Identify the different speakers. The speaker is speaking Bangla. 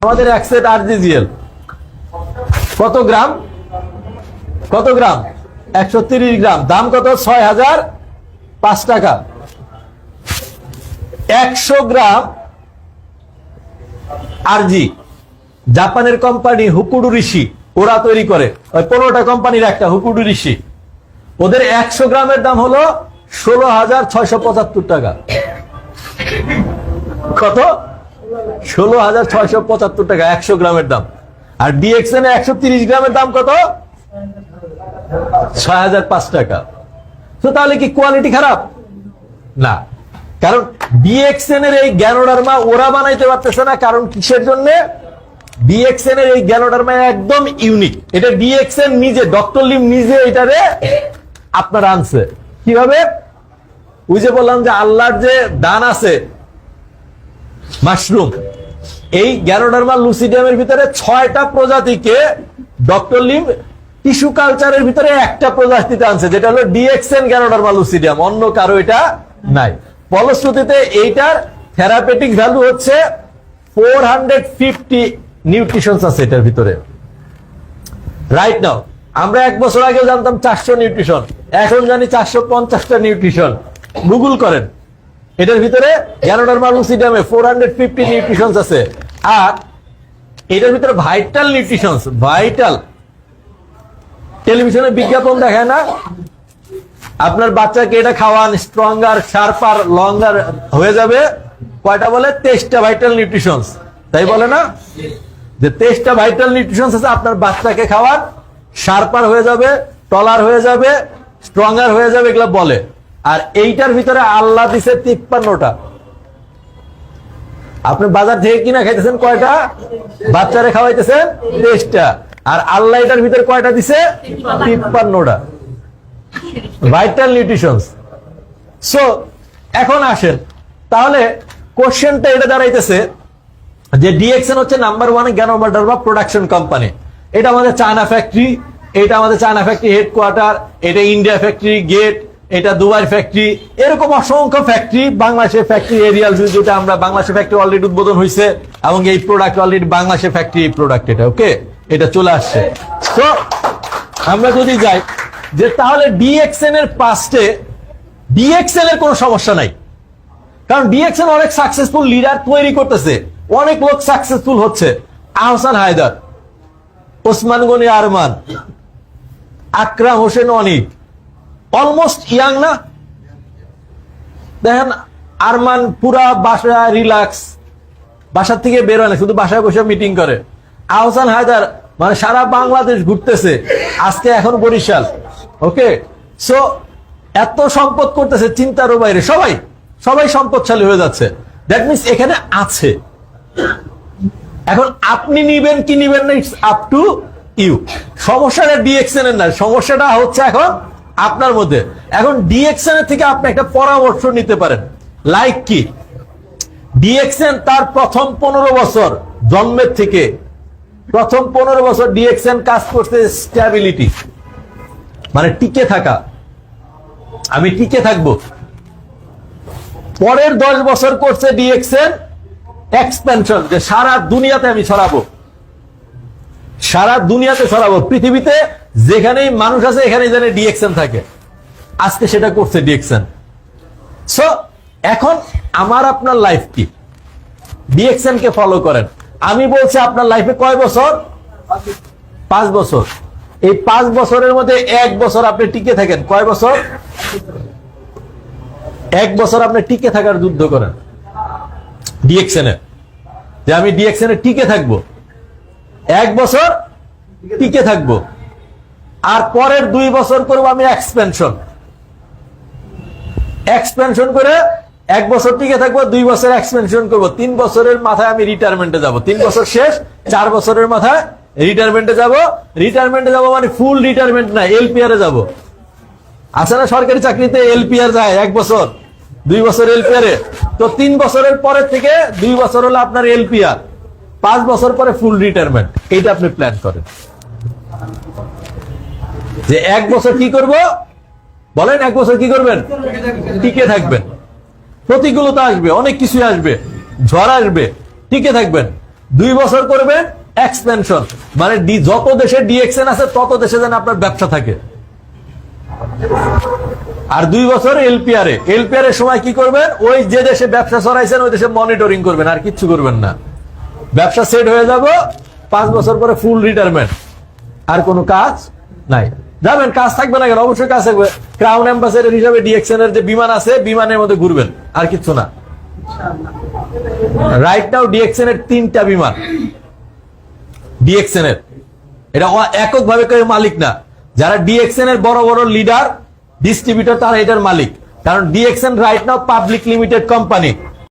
Speaker 1: আমাদের এক সেট আরজিজিএল কত গ্রাম 130 গ্রাম, দাম কত 6005 টাকা। 100 গ্রাম আরজি জাপানের কোম্পানি হুকুডুরিশি ওরা তৈরি করে, ওই 15টা কোম্পানির একটা হুকুডুরিশি। ওদের 100 গ্রামের দাম হলো 16,675 টাকা। কত? 16,675 টাকা 100 গ্রামের দাম। আর ডিএক্সএন 130 গ্রামের দাম কত? 6,005 টাকা। তো তাহলে কি কোয়ালিটি খারাপ? না, কারণ ডিএক্সএন এর এই গ্যানোডার্মা ওরা বানাইতে পারতেছে না। কারণ কিসের জন্য? ডিএক্সএন এর এই গ্যানোডার্মা একদম ইউনিক। এটা ডিএক্সএন নিজে, ডক্টর লিম নিজে এটারে আপনার আনছে। কিভাবে? ওই যে বললাম যে আল্লাহর যে দান আছে মাশরুম, এই গ্যানোডার্মা লুসিডিয়ামের ভিতরে 6টা প্রজাতিকে ডক্টর লিম টিস্যু কালচারের ভিতরে একটা প্রজাতিতে আনছে, যেটা হলো ডিএক্সএন গ্যানোডার্মা লুসিডিয়াম। অন্য কারো এটা নাই। ফলশ্রুতিতে এইটার থেরাপিউটিক ভ্যালু হচ্ছে 450 নিউট্রিশনস আছে এটার ভিতরে রাইট নাও। আমরা 1 বছর আগে জানতাম 400 নিউট্রিশন, এখন জানি 450টা নিউট্রিশন। গুগল করেন, এটার ভিতরে গ্যানোডার্মা লুসিডিয়ামে 450 নিউট্রিশনস আছে। আর এটার ভিতরে ভাইটাল নিউট্রিশনস, ভাইটাল টেলিভিশনে বিজ্ঞাপন দেখায় না, আপনার বাচ্চাকে এটা খাওয়ান স্ট্রঙ্গার, শার্পার, লঙ্গার হয়ে যাবে। কয়টা বলে? 23টা ভাইটাল নিউট্রিশনস, তাই বলে না? যে 23টা ভাইটাল নিউট্রিশনস আছে, আপনার বাচ্চাকে খাওয়ান, শার্পার হয়ে যাবে, টলার হয়ে যাবে, স্ট্রঙ্গার হয়ে যাবে, এগুলো বলে। আর এইটার ভিতরে আল্লাহ দিছে 53টা। আপনি বাজার থেকে কিনা খাইতেছেন কয়টা? বাচ্চারে খাওয়াইতেছেন 23টা। আর আল্লাহ এটার ভিতরে কয়টা দিছে? 53টা ভাইটাল নিউট্রিশনস। সো এখন আসেন, তাহলে কোশ্চেনটা এটা দাঁড়াইতেছে যে ডিএক্সএন হচ্ছে নাম্বার 1 গ্যানোডার্মা প্রোডাকশন কোম্পানি। এটা আমাদের চায়না ফ্যাক্টরি, এটা আমাদের চায়না ফ্যাক্টরি হেডকোয়ার্টার, এটা ইন্ডিয়া ফ্যাক্টরি গেট, এটা দুবাই ফ্যাক্টরি, এরকম অসংখ্য ফ্যাক্টরি। বাংলাদেশের ফ্যাক্টরি এরিয়াল ভিউ, যেটা আমরা বাংলাদেশের ফ্যাক্টরি অলরেডি উদ্বোধন হয়েছে এবং এই প্রোডাক্ট অলরেডি বাংলাদেশের ফ্যাক্টরি প্রোডাক্ট, এটা ওকে, এটা চলে আসছে। তো আমরা যদি যাই যে তাহলে ডিএক্সএন এর পাস্টে ডিএক্সএন এর কোনো সমস্যা নাই, কারণ ডিএক্সএন অনেক সাকসেসফুল লিডার তৈরি করতেছে, অনেক লোক সাকসেসফুল হচ্ছে। আহসান হায়দার, ওসমান গনি আরমান, আকরাম হোসেন অনিক, অলমোস্ট ইয়াং না? দেখেন আরমান পুরা বাসায় রিল্যাক্স, বাসার থেকে বের হয় না, শুধু বাসায় বসে মিটিং করে। আহসান হায়দার মানে সারা বাংলাদেশ ঘুরতেছে, আজকে এখন বরিশাল, ওকে। সো এত সম্পদ করতেছে চিন্তারও বাইরে, সবাই সবাই সম্পদশালী হয়ে যাচ্ছে। দ্যাট মিনস এখানে আছে। এখন আপনি নিবেন কি নিবেন না, ইটস আপ টু ইউ। সমস্যাটা ডিএক্সএন এর না, সমস্যাটা হচ্ছে এখন আপনার মধ্যে। এখন ডিএক্সএন এর থেকে আপনি একটা পরামর্শ নিতে পারেন। লাইক কি? ডিএক্সএন তার প্রথম 15 বছর জন্মের থেকে, প্রথম 15 বছর ডিএক্সএন কাজ করছে স্ট্যাবিলিটি, মানে টিকে থাকা, আমি টিকে থাকবো। পরের 10 বছর করছে ডিএক্সএন এক্সপেনশন, যে সারা দুনিয়াতে আমি ছড়াবো, সারা দুনিয়াতে ছড়াবো, পৃথিবীতে যেখানেই মানুষ আছে এখানে যেন ডিএক্সএন থাকে। আজকে সেটা করছে ডিএক্সএন। সো এখন আমার আপনার লাইফ কি? ডিএক্সএন কে ফলো করেন। আমি বলছি আপনার লাইফে কয় বছর? 5 বছর। এই 5 বছরের মধ্যে 1 বছর আপনি টিকে থাকেন। কয় বছর? 1 বছর আপনি টিকে থাকার যুদ্ধ করেন ডিএক্সএন এ, যে আমি ডিএক্সএন এ টিকে থাকবো, 1 বছর টিকে থাকবো। আর পরের 2 বছর করবো আমি এক্সপেনশন, এক্সপেনশন করে 1 বছর টিকে থাকবো, 2 বছর এক্সপেনশন করবো, 3 বছরের মাথায় আমি রিটায়ারমেন্টে যাব। 3 বছর শেষ, 4 বছরের মাথায় রিটায়ারমেন্টে যাব। রিটায়ারমেন্টে যাব মানে ফুল রিটায়ারমেন্ট না, এলপিআর এ যাব। আছে না সরকারি চাকরিতে এলপিআর যায় 1 বছর, 2 বছর এলপিআর এ। তো 3 বছরের পরে থেকে 2 বছর হলো আপনার এলপিআর, 5 বছর পরে ফুল রিটায়ারমেন্ট। এইটা আপনি প্ল্যান করেন যে 1 বছর কি করব, বলেন 1 বছর কি করবেন? টিকে থাকবেন। প্রতিকূলতা আসবে, অনেক কিছু আসবে, ঝড় আসবে, টিকে থাকবেন। 2 বছর করবেন এক্সপেনশন, মানে যত দেশে ডিএক্সএন আছে তত দেশে যেন আপনার ব্যবসা থাকে। আর 2 বছর এলপিআর এর সময় কি করবেন, ওই যে দেশে ব্যবসা চড়াইছেন ওই দেশে মনিটরিং করবেন, আর কিচ্ছু করবেন না। ব্যবসা সেট হয়ে যাব, 5 বছর পরে ফুল রিটায়ারমেন্ট, আর কোনো কাজ নাই। যাবেন, কাজ থাকবে না কেন, অবশ্যই কাজ থাকবে। ক্রাউন অ্যাম্বাসেডর হিসাবে ডিএক্সএন এর যে বিমান আছে, বিমানের মধ্যে ঘুরবেন, আর কিচ্ছু না। রাইট নাও ডিএক্সএন এর 3টা বিমান, ডিএক্সএন এর, এটা এককভাবে কেউ মালিক না। যারা ডিএক্সএন এর বড় বড় লিডার, ডিস্ট্রিবিউটর, তারা এটার মালিক। কারণ DXN right now public limited company,